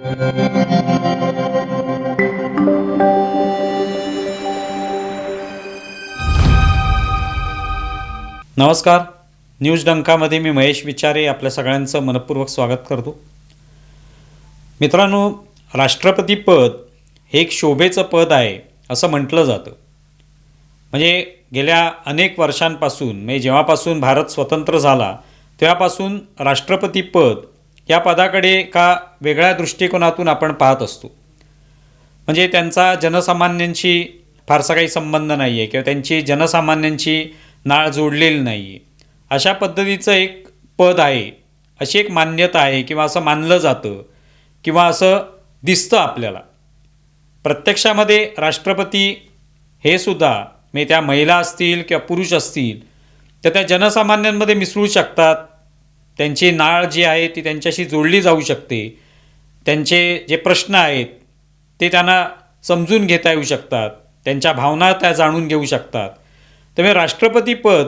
नमस्कार. न्यूज डंकामध्ये मी महेश विचारे आपल्या सगळ्यांचं मनपूर्वक स्वागत करतो. मित्रांनो, राष्ट्रपती पद हे एक शोभेचं पद आहे असं म्हटलं जातं. म्हणजे गेल्या अनेक वर्षांपासून, म्हणजे जेव्हापासून भारत स्वतंत्र झाला तेव्हापासून राष्ट्रपती पद या पदाकडे एका वेगळ्या दृष्टिकोनातून आपण पाहत असतो. म्हणजे त्यांचा जनसामान्यांशी फारसा काही संबंध नाही आहे किंवा त्यांची जनसामान्यांची नाळ जोडलेली नाही आहे, अशा पद्धतीचं एक पद आहे, अशी एक मान्यता आहे किंवा असं मानलं जातं किंवा असं दिसतं आपल्याला. प्रत्यक्षामध्ये राष्ट्रपती हे सुद्धा, म्हणजे त्या महिला असतील किंवा पुरुष असतील, तर त्या जनसामान्यांमध्ये मिसळू शकतात. त्यांची नाळ जी आहे ती त्यांच्याशी जोडली जाऊ शकते. त्यांचे जे प्रश्न आहेत ते त्यांना समजून घेता येऊ शकतात. त्यांच्या भावना त्या जाणून घेऊ शकतात. त्यामुळे राष्ट्रपती पद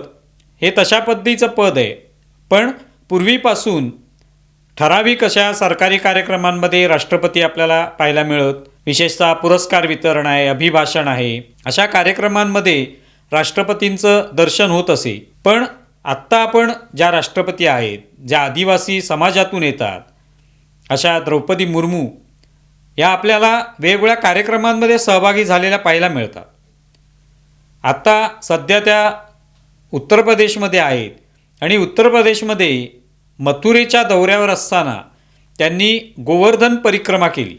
हे तशा पद्धतीचं पद आहे. पण पूर्वीपासून ठराविक अशा सरकारी कार्यक्रमांमध्ये राष्ट्रपती आपल्याला पाहायला मिळत. विशेषतः पुरस्कार वितरण आहे, अभिभाषण आहे, अशा कार्यक्रमांमध्ये राष्ट्रपतींचं दर्शन होत असे. पण आत्ता आपण ज्या राष्ट्रपती आहेत, ज्या आदिवासी समाजातून येतात, अशा द्रौपदी मुर्मू या आपल्याला वेगवेगळ्या कार्यक्रमांमध्ये सहभागी झालेल्या पाहायला मिळतात. आत्ता सध्या त्या उत्तर प्रदेशमध्ये आहेत आणि उत्तर प्रदेशमध्ये मथुरेच्या दौऱ्यावर असताना त्यांनी गोवर्धन परिक्रमा केली.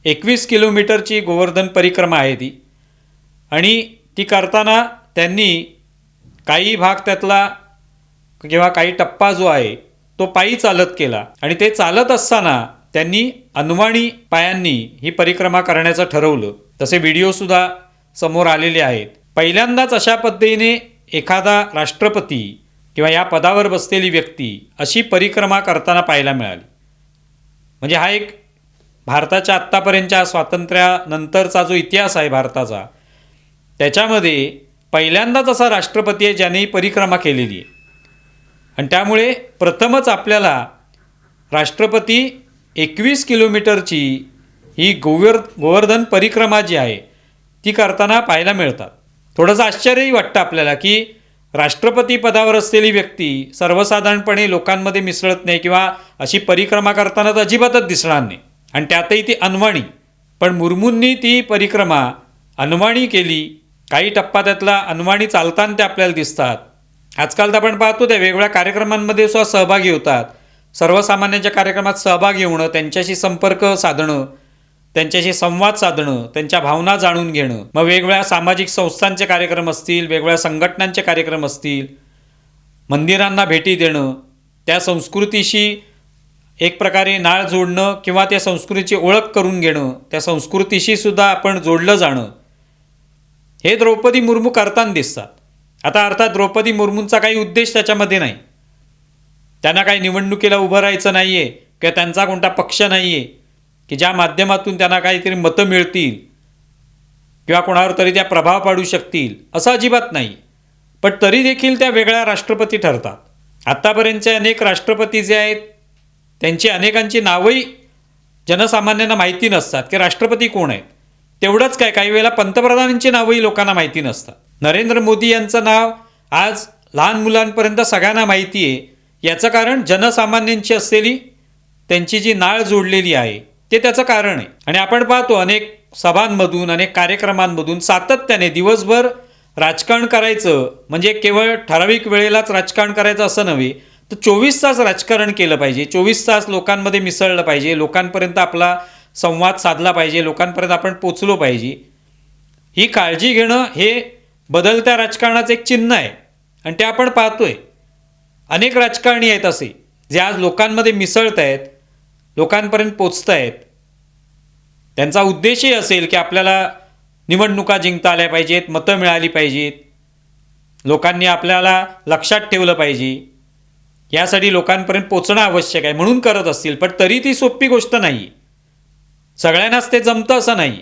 21 किलोमीटरची गोवर्धन परिक्रमा आहे ती. आणि ती करताना त्यांनी काही भाग त्यातला किंवा काही टप्पा जो आहे तो पायी चालत केला. आणि ते चालत असताना त्यांनी अनवाणी पायांनी ही परिक्रमा करण्याचं ठरवलं. तसे व्हिडिओसुद्धा समोर आलेले आहेत. पहिल्यांदाच अशा पद्धतीने एखादा राष्ट्रपती किंवा या पदावर बसलेली व्यक्ती अशी परिक्रमा करताना पाहायला मिळाली. म्हणजे हा एक भारताच्या आत्तापर्यंतच्या स्वातंत्र्यानंतरचा जो इतिहास आहे भारताचा, त्याच्यामध्ये पहिल्यांदाच असा राष्ट्रपती आहे ज्याने ही परिक्रमा केलेली आहे. आणि त्यामुळे प्रथमच आपल्याला राष्ट्रपती 21 किलोमीटरची ही गोवर्धन परिक्रमा जी आहे ती करताना पाहायला मिळतात. थोडंसं आश्चर्यही वाटतं आपल्याला की राष्ट्रपती पदावर असलेली व्यक्ती सर्वसाधारणपणे लोकांमध्ये मिसळत नाही किंवा अशी परिक्रमा करताना तर अजिबातच दिसणार नाही, आणि त्यातही ती अनवाणी. पण मुर्मूंनी ती परिक्रमा अनवाणी केली. काही टप्पा त्यातला अनवाणी चालताना ते आपल्याला दिसतात. आजकाल तर आपण पाहतो त्या वेगवेगळ्या कार्यक्रमांमध्ये सुद्धा सहभागी होतात. सर्वसामान्यांच्या कार्यक्रमात सहभागी होणं, त्यांच्याशी संपर्क साधणं, त्यांच्याशी संवाद साधणं, त्यांच्या भावना जाणून घेणं, मग वेगवेगळ्या सामाजिक संस्थांचे कार्यक्रम असतील, वेगवेगळ्या संघटनांचे कार्यक्रम असतील, मंदिरांना भेटी देणं, त्या संस्कृतीशी एक प्रकारे नाळ जोडणं किंवा त्या संस्कृतीची ओळख करून घेणं, त्या संस्कृतीशी सुद्धा आपण जोडलं जाणं, हे द्रौपदी मुर्मू करताना दिसतात. आता अर्थात द्रौपदी मुर्मूंचा काही उद्देश त्याच्यामध्ये नाही. त्यांना काही निवडणुकीला उभं राहायचं नाही आहे किंवा त्यांचा कोणता पक्ष नाही आहे की ज्या माध्यमातून त्यांना काहीतरी मतं मिळतील किंवा कोणावर तरी त्या प्रभाव पाडू शकतील, असं अजिबात नाही. पण तरी देखील त्या वेगळ्या राष्ट्रपती ठरतात. आत्तापर्यंतचे अनेक राष्ट्रपती जे आहेत त्यांची अनेकांची नावही जनसामान्यांना माहिती नसतात की राष्ट्रपती कोण आहेत. तेवढंच काय, काही वेळेला पंतप्रधानांची नावही लोकांना माहिती नसतात. नरेंद्र मोदी यांचं नाव आज लहान मुलांपर्यंत सगळ्यांना माहिती आहे. याचं कारण जनसामान्यांची असलेली त्यांची जी नाळ जोडलेली आहे ते त्याचं कारण आहे. आणि आपण पाहतो अनेक सभांमधून, अनेक कार्यक्रमांमधून सातत्याने दिवसभर राजकारण करायचं, म्हणजे केवळ ठराविक वेळेलाच राजकारण करायचं असं नव्हे, तर 24 तास राजकारण केलं पाहिजे. 24 तास लोकांमध्ये मिसळलं पाहिजे, लोकांपर्यंत आपला संवाद साधला पाहिजे, लोकांपर्यंत आपण पोचलो पाहिजे. ही काळजी घेणं हे बदलत्या राजकारणाचं एक चिन्ह आहे. आणि ते आपण पाहतोय. अनेक राजकारणी आहेत असे जे आज लोकांमध्ये मिसळत आहेत, लोकांपर्यंत पोचत आहेत. त्यांचा उद्देशही असेल की आपल्याला निवडणुका जिंकता आल्या पाहिजेत, मतं मिळाली पाहिजेत, लोकांनी आपल्याला लक्षात ठेवलं पाहिजे, यासाठी लोकांपर्यंत पोचणं आवश्यक आहे म्हणून करत असतील. पण तरी ती सोपी गोष्ट नाही. सगळ्यांनाच ते जमतं असं नाही.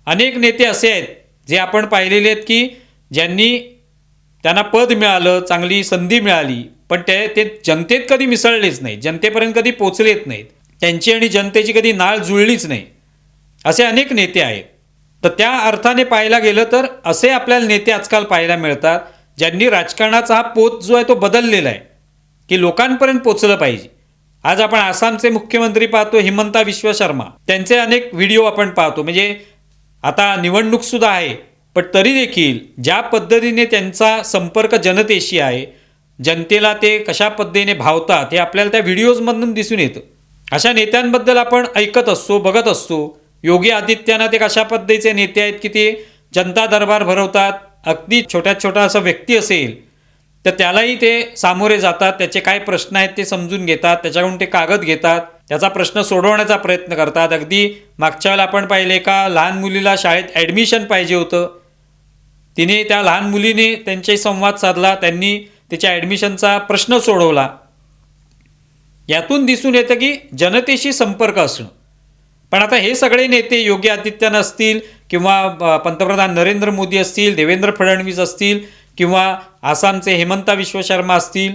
अनेक नेते असे आहेत जे आपण पाहिलेले आहेत की ज्यांनी त्यांना पद मिळालं, चांगली संधी मिळाली, पण ते जनतेत कधी मिसळलेच नाहीत, जनतेपर्यंत कधी पोचलेच नाहीत. त्यांची आणि जनतेची कधी नाळ जुळलीच नाही, असे अनेक नेते आहेत. तर त्या अर्थाने पाहायला गेलं तर असे आपल्याला नेते आजकाल पाहायला मिळतात ज्यांनी राजकारणाचा हा पोत जो आहे तो बदललेला आहे की लोकांपर्यंत पोचलं पाहिजे. आज आपण आसामचे मुख्यमंत्री पाहतो हिमंता विश्व शर्मा, त्यांचे अनेक व्हिडिओ आपण पाहतो. म्हणजे आता निवडणूकसुद्धा आहे, पण तरी देखील ज्या पद्धतीने त्यांचा संपर्क जनतेशी आहे, जनतेला ते कशा पद्धतीने भावतात हे आपल्याला त्या व्हिडिओजमधून दिसून येतं. अशा नेत्यांबद्दल आपण ऐकत असतो, बघत असतो. योगी आदित्यनाथ एक अशा पद्धतीचे नेते आहेत की ते जनता दरबार भरवतात. अगदी छोट्यात छोटा असा व्यक्ती असेल तर त्यालाही ते सामोरे जातात, त्याचे काय प्रश्न आहेत ते समजून घेतात, त्याच्याकडून ते कागद घेतात, त्याचा प्रश्न सोडवण्याचा प्रयत्न करतात. अगदी मागच्या वेळेला आपण पाहिले का लहान मुलीला शाळेत ॲडमिशन पाहिजे होतं, तिने त्या लहान मुलीने त्यांच्याशी संवाद साधला, त्यांनी तिच्या ॲडमिशनचा प्रश्न सोडवला. यातून दिसून येतं की जनतेशी संपर्क असणं. पण आता हे सगळे नेते योगी आदित्यनाथ असतील किंवा पंतप्रधान नरेंद्र मोदी असतील, देवेंद्र फडणवीस असतील किंवा आसामचे हिमंता विश्व शर्मा असतील,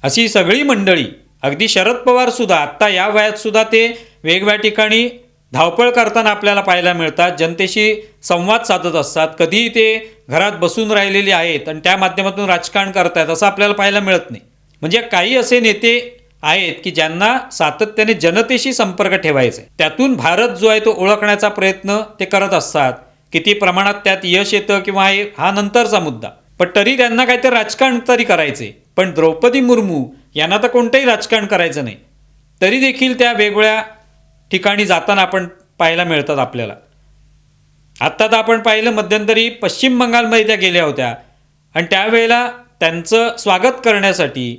अशी सगळी मंडळी, अगदी शरद पवारसुद्धा आत्ता या वयातसुद्धा ते वेगवेगळ्या ठिकाणी धावपळ करताना आपल्याला पाहायला मिळतात, जनतेशी संवाद साधत असतात. कधीही ते घरात बसून राहिलेले आहेत आणि त्या माध्यमातून राजकारण करतायत असं आपल्याला पाहायला मिळत नाही. म्हणजे काही असे नेते आहेत की ज्यांना सातत्याने जनतेशी संपर्क ठेवायचा आहे, त्यातून भारत जो आहे तो ओळखण्याचा प्रयत्न ते करत असतात. किती प्रमाणात त्यात यश येतं किंवा हा नंतरचा मुद्दा, पण तरी त्यांना काहीतरी राजकारण तरी करायचे. पण द्रौपदी मुर्मू यांना तर कोणतंही राजकारण करायचं नाही, तरी देखील त्या वेगवेगळ्या ठिकाणी जाताना आपण पाहायला मिळतात आपल्याला. आत्ता तर आपण पाहिलं मध्यंतरी पश्चिम बंगालमध्ये त्या गेल्या होत्या आणि त्यावेळेला त्यांचं स्वागत करण्यासाठी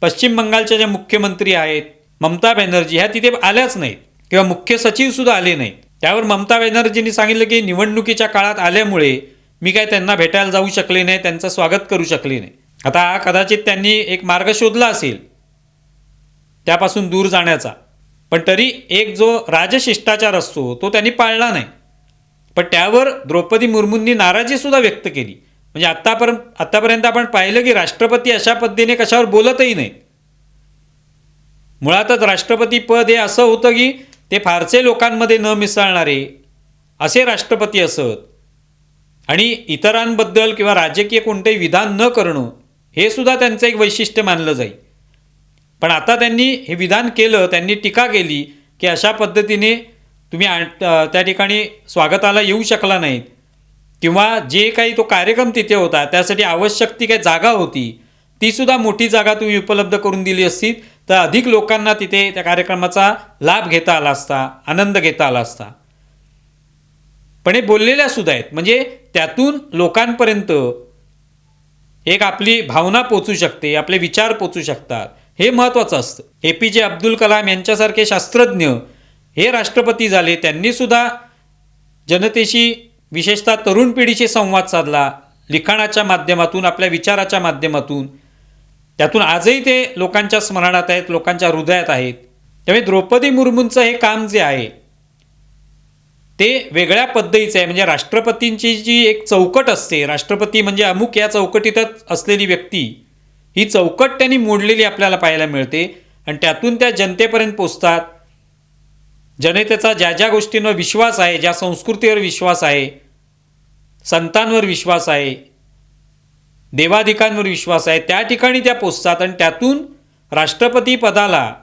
पश्चिम बंगालच्या ज्या मुख्यमंत्री आहेत ममता बॅनर्जी ह्या तिथे आल्याच नाहीत किंवा मुख्य सचिवसुद्धा आले नाहीत. त्यावर ममता बॅनर्जींनी सांगितलं की निवडणुकीच्या काळात आल्यामुळे मी काय त्यांना भेटायला जाऊ शकले नाही, त्यांचं स्वागत करू शकले नाही. आता कदाचित त्यांनी एक मार्ग शोधला असेल त्यापासून दूर जाण्याचा, पण तरी एक जो राजशिष्टाचार असतो तो त्यांनी पाळला नाही. पण त्यावर द्रौपदी मुर्मूंनी नाराजीसुद्धा व्यक्त केली. म्हणजे आत्तापर्यंत आपण पाहिलं की राष्ट्रपती अशा पद्धतीने कशावर बोलतही नाहीत. मुळातच राष्ट्रपती पद हे असं होतं की ते फारसे लोकांमध्ये न मिसळणारे असे राष्ट्रपती असत आणि इतरांबद्दल किंवा राजकीय कोणतेही विधान न करणं हे सुद्धा त्यांचं एक वैशिष्ट्य मानलं जाईल. पण आता त्यांनी हे विधान केलं, त्यांनी टीका केली की अशा पद्धतीने तुम्ही त्या ठिकाणी स्वागताला येऊ शकला नाहीत किंवा जे काही तो कार्यक्रम तिथे होता त्यासाठी आवश्यक ती काही जागा होती तीसुद्धा मोठी जागा तुम्ही उपलब्ध करून दिली असती तर अधिक लोकांना तिथे त्या कार्यक्रमाचा लाभ घेता आला असता, आनंद घेता आला असता. पण हे बोललेल्या सुद्धा आहेत. म्हणजे त्यातून लोकांपर्यंत एक आपली भावना पोचू शकते, आपले विचार पोचू शकतात, हे महत्त्वाचं असतं. APJ अब्दुल कलाम यांच्यासारखे शास्त्रज्ञ हे राष्ट्रपती झाले, त्यांनीसुद्धा जनतेशी विशेषतः तरुण पिढीशी संवाद साधला लिखाणाच्या माध्यमातून, आपल्या विचाराच्या माध्यमातून. त्यातून आजही ते लोकांच्या स्मरणात आहेत, लोकांच्या हृदयात आहेत. त्यामुळे द्रौपदी मुर्मूंचं हे काम जे आहे ते वेगळ्या पद्धतीचं आहे. म्हणजे राष्ट्रपतींची जी एक चौकट असते, राष्ट्रपती म्हणजे अमुक या चौकटीतच असलेली व्यक्ती, ही चौकट त्यांनी मोडलेली आपल्याला पाहायला मिळते आणि त्यातून त्या जनतेपर्यंत पोचतात. जनतेचा ज्या ज्या गोष्टींवर विश्वास आहे, ज्या संस्कृतीवर विश्वास आहे, संतांवर विश्वास आहे, देवाधिकांवर विश्वास आहे, त्या ठिकाणी त्या पोचतात आणि त्यातून राष्ट्रपती पदाला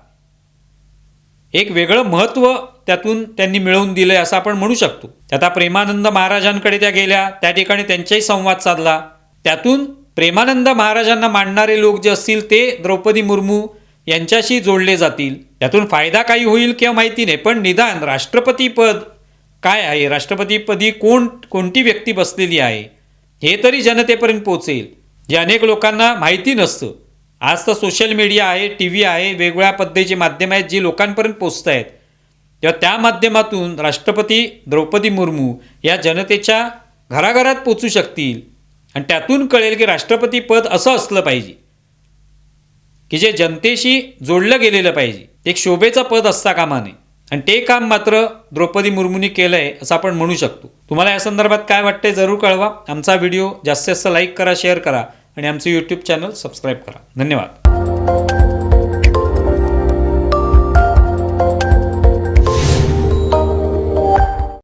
एक वेगळं महत्त्व त्यातून त्यांनी मिळवून दिलं आहे असं आपण म्हणू शकतो. आता प्रेमानंद महाराजांकडे त्या गेल्या, त्या ठिकाणी त्यांच्याही संवाद साधला. त्यातून प्रेमानंद महाराजांना मानणारे लोक जे असतील ते द्रौपदी मुर्मू यांच्याशी जोडले जातील. त्यातून फायदा काही होईल किंवा माहिती नाही, पण निदान राष्ट्रपतीपद काय आहे, राष्ट्रपतीपदी कोणती व्यक्ती बसलेली आहे हे तरी जनतेपर्यंत पोचेल, जे अनेक लोकांना माहिती नसतं. आज तर सोशल मीडिया आहे, TV आहे, वेगवेगळ्या पद्धतीचे माध्यम आहेत जी लोकांपर्यंत पोचत आहेत. तेव्हा त्या माध्यमातून राष्ट्रपती द्रौपदी मुर्मू या जनतेच्या घराघरात पोचू शकतील आणि त्यातून कळेल की राष्ट्रपती पद असं असलं पाहिजे की जे जनतेशी जोडलं गेलेलं पाहिजे, एक शोभेचं पद असता कामा नये. आणि ते काम मात्र द्रौपदी मुर्मूंनी केलं आहे असं आपण म्हणू शकतो. तुम्हाला या संदर्भात काय वाटतंय जरूर कळवा. आमचा व्हिडिओ जास्तीत जास्त लाईक करा, शेअर करा आणि आमचं YouTube चॅनल सबस्क्राईब करा. धन्यवाद.